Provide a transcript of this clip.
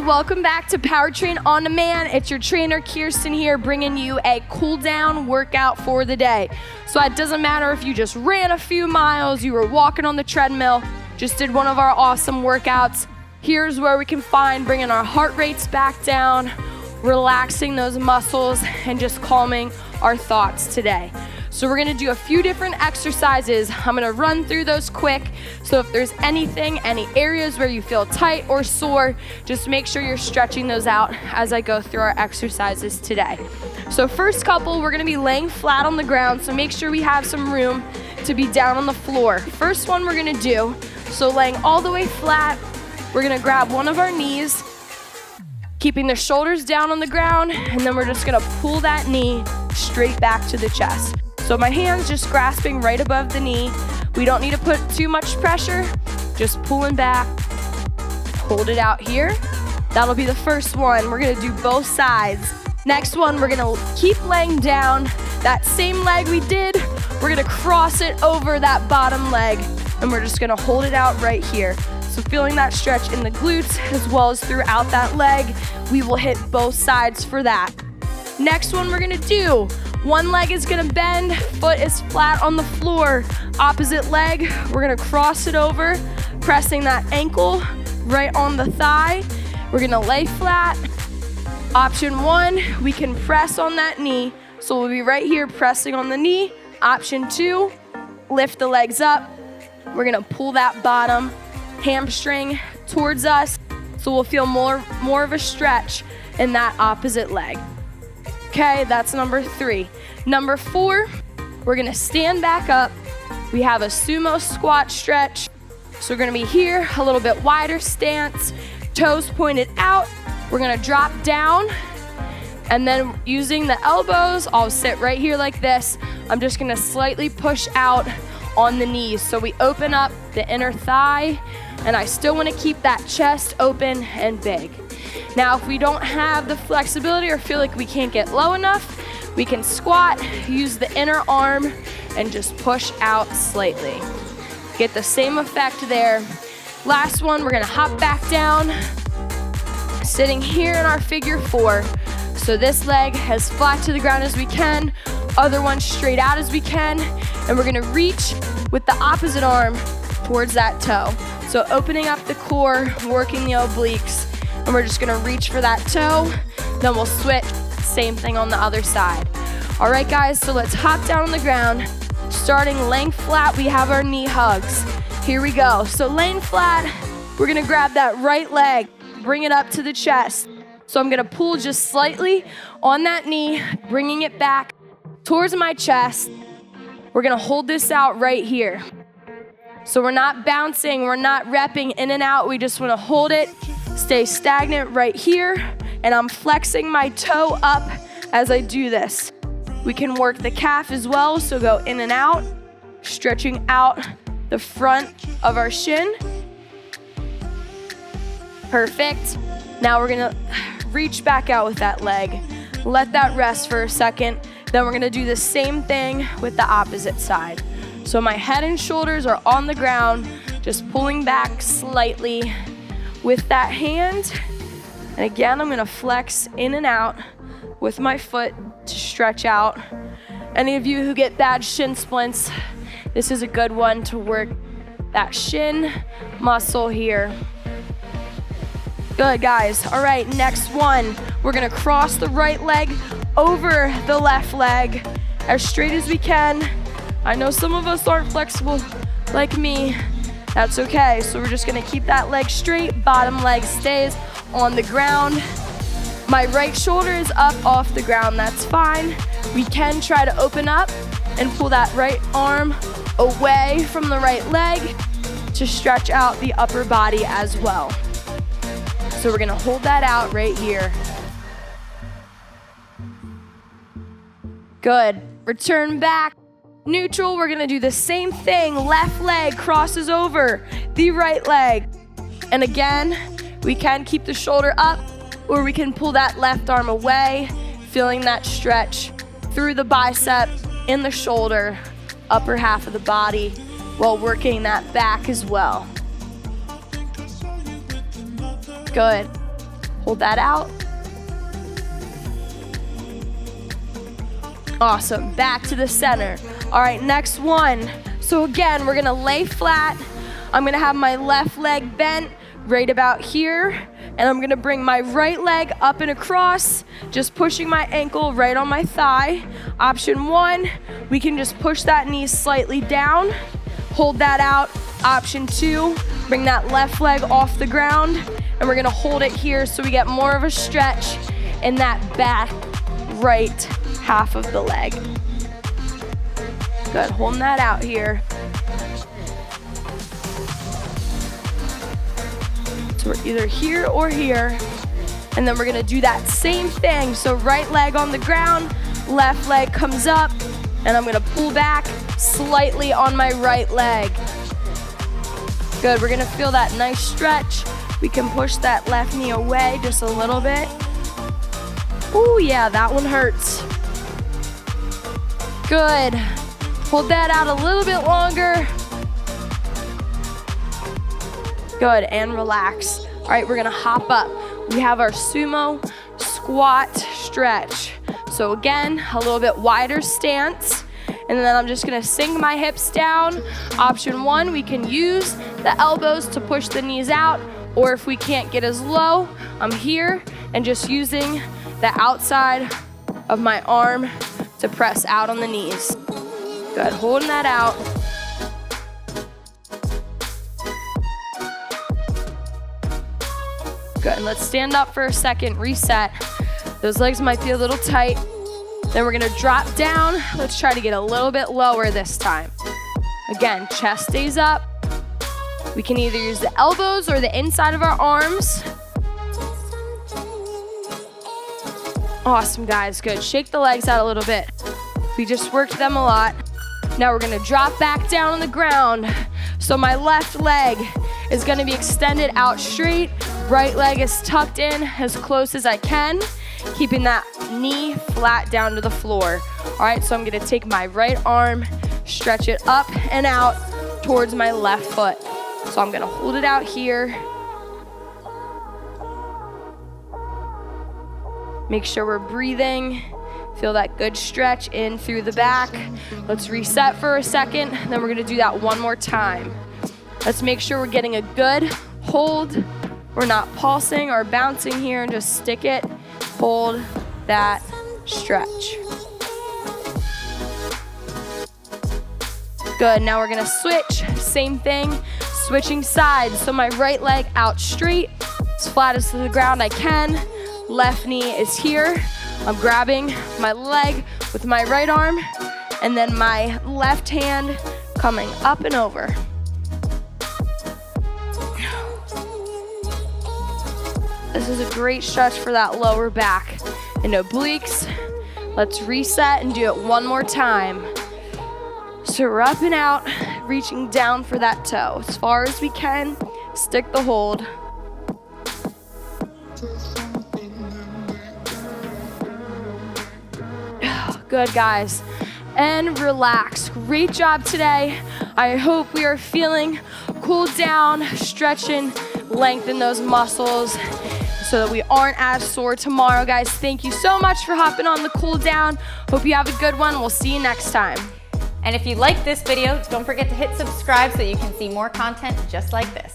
welcome back to Power Train On Demand. It's your trainer, Kirsten, here, bringing you a cool-down workout for the day. So it doesn't matter if you just ran a few miles, you were walking on the treadmill, just did one of our awesome workouts. Here's where we can find bringing our heart rates back down, relaxing those muscles, and just calming our thoughts today. So we're gonna do a few different exercises. I'm gonna run through those quick. So if there's any areas where you feel tight or sore, just make sure you're stretching those out as I go through our exercises today. So first couple, we're gonna be laying flat on the ground, so make sure we have some room to be down on the floor. First one we're gonna do, so laying all the way flat, we're gonna grab one of our knees, keeping the shoulders down on the ground, and then we're just gonna pull that knee straight back to the chest. So my hand's just grasping right above the knee. We don't need to put too much pressure, just pulling back. Hold it out here. That'll be the first one. We're gonna do both sides. Next one, we're gonna keep laying down. That same leg we did, we're gonna cross it over that bottom leg, and we're just gonna hold it out right here. So feeling that stretch in the glutes as well as throughout that leg. We will hit both sides for that. Next one we're gonna do, one leg is gonna bend, foot is flat on the floor. Opposite leg, we're gonna cross it over, pressing that ankle right on the thigh. We're gonna lay flat. Option one, we can press on that knee. So we'll be right here pressing on the knee. Option two, lift the legs up. We're gonna pull that bottom hamstring towards us. So we'll feel more of a stretch in that opposite leg. Okay, that's number three. Number four, we're gonna stand back up. We have a sumo squat stretch. So we're gonna be here, a little bit wider stance, toes pointed out. We're gonna drop down, and then using the elbows, I'll sit right here like this. I'm just gonna slightly push out on the knees. So we open up the inner thigh, and I still wanna keep that chest open and big. Now, if we don't have the flexibility or feel like we can't get low enough, we can squat, use the inner arm, and just push out slightly. Get the same effect there. Last one, we're gonna hop back down, sitting here in our figure four. So this leg as flat to the ground as we can, other one straight out as we can, and we're gonna reach with the opposite arm towards that toe. So opening up the core, working the obliques, and we're just gonna reach for that toe, then we'll switch, same thing on the other side. All right, guys, so let's hop down on the ground. Starting laying flat, we have our knee hugs. Here we go. So laying flat, we're gonna grab that right leg, bring it up to the chest. So I'm gonna pull just slightly on that knee, bringing it back towards my chest. We're gonna hold this out right here. So we're not bouncing, we're not repping in and out, we just wanna hold it, stay stagnant right here, and I'm flexing my toe up as I do this. We can work the calf as well, so go in and out, stretching out the front of our shin. Perfect. Now we're gonna reach back out with that leg. Let that rest for a second. Then we're gonna do the same thing with the opposite side. So my head and shoulders are on the ground, just pulling back slightly with that hand. And again, I'm gonna flex in and out with my foot to stretch out. Any of you who get bad shin splints, this is a good one to work that shin muscle here. Good, guys. All right, next one. We're gonna cross the right leg over the left leg as straight as we can. I know some of us aren't flexible like me. That's okay. So we're just gonna keep that leg straight, bottom leg stays on the ground. My right shoulder is up off the ground, that's fine. We can try to open up and pull that right arm away from the right leg to stretch out the upper body as well. So we're gonna hold that out right here. Good. Return back. Neutral, we're gonna do the same thing. Left leg crosses over the right leg. And again, we can keep the shoulder up, or we can pull that left arm away, feeling that stretch through the bicep, in the shoulder, upper half of the body, while working that back as well. Good. Hold that out. Awesome, back to the center. All right, next one. So again, we're gonna lay flat. I'm gonna have my left leg bent right about here, and I'm gonna bring my right leg up and across, just pushing my ankle right on my thigh. Option one, we can just push that knee slightly down, hold that out. Option two, bring that left leg off the ground, and we're gonna hold it here so we get more of a stretch in that back right half of the leg. Good, holding that out here. So we're either here or here. And then we're gonna do that same thing. So right leg on the ground, left leg comes up, and I'm gonna pull back slightly on my right leg. Good, we're gonna feel that nice stretch. We can push that left knee away just a little bit. Ooh, yeah, that one hurts. Good. Hold that out a little bit longer. Good, and relax. All right, we're gonna hop up. We have our sumo squat stretch. So again, a little bit wider stance. And then I'm just gonna sink my hips down. Option one, we can use the elbows to push the knees out, or if we can't get as low, I'm here and just using the outside of my arm to press out on the knees. Good, holding that out. Good, and let's stand up for a second, reset. Those legs might be a little tight. Then we're gonna drop down. Let's try to get a little bit lower this time. Again, chest stays up. We can either use the elbows or the inside of our arms. Awesome, guys, good. Shake the legs out a little bit. We just worked them a lot. Now we're gonna drop back down on the ground. So my left leg is gonna be extended out straight. Right leg is tucked in as close as I can, keeping that knee flat down to the floor. All right, so I'm gonna take my right arm, stretch it up and out towards my left foot. So I'm gonna hold it out here. Make sure we're breathing. Feel that good stretch in through the back. Let's reset for a second, then we're gonna do that one more time. Let's make sure we're getting a good hold. We're not pulsing or bouncing here, and just stick it, hold that stretch. Good, now we're gonna switch, same thing, switching sides. So my right leg out straight, as flat as to the ground I can. Left knee is here. I'm grabbing my leg with my right arm, and then my left hand coming up and over. This is a great stretch for that lower back and obliques. Let's reset and do it one more time. So we're up and out, reaching down for that toe. As far as we can, stick the hold. Good, guys, and relax. Great job today. I hope we are feeling cooled down, stretching, lengthen those muscles so that we aren't as sore tomorrow. Guys, thank you so much for hopping on the cool down. Hope you have a good one. We'll see you next time. And if you like this video, don't forget to hit subscribe so you can see more content just like this.